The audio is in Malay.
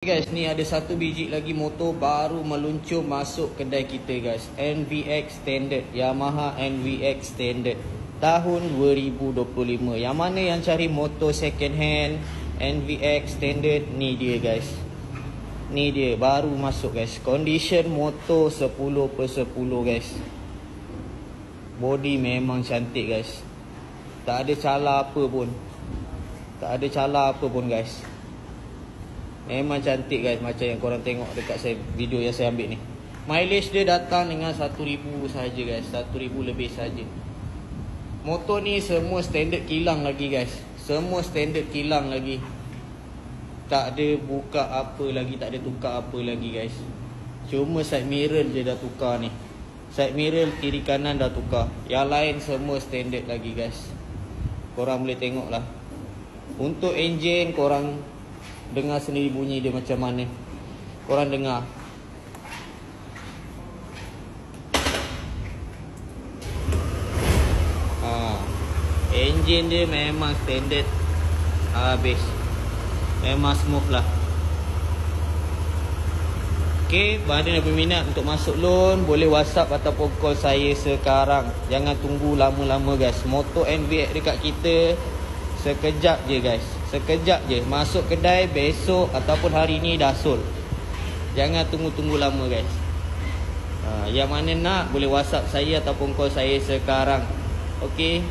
Guys, ni ada satu biji lagi motor baru meluncur masuk kedai kita guys. NVX Standard, Yamaha NVX Standard tahun 2025. Yang mana yang cari motor second hand NVX Standard, ni dia guys. Ni dia baru masuk guys. Condition motor 10/10 guys. Body memang cantik guys. Tak ada cala apa pun. Tak ada cala apa pun guys. Memang cantik guys, macam yang korang tengok dekat saya, video yang saya ambil ni. Mileage dia datang dengan 1000 saja guys, 1000 lebih saja. Motor ni semua standard kilang lagi guys. Semua standard kilang lagi. Tak ada buka apa lagi, tak ada tukar apa lagi guys. Cuma side mirror je dah tukar ni. Side mirror kiri kanan dah tukar. Yang lain semua standard lagi guys. Korang boleh tengok lah. Untuk enjin korang dengar sendiri bunyi dia macam mana. Korang dengar. Enjin dia memang standard habis. Memang smooth lah. Okay, bagi yang berminat untuk masuk loan, boleh WhatsApp ataupun call saya sekarang. Jangan tunggu lama-lama guys. Motor NVX dekat kita sekejap je guys. Sekejap je. Masuk kedai besok ataupun hari ni dah sold. Jangan tunggu-tunggu lama guys. Yang mana nak boleh WhatsApp saya ataupun call saya sekarang. Okay.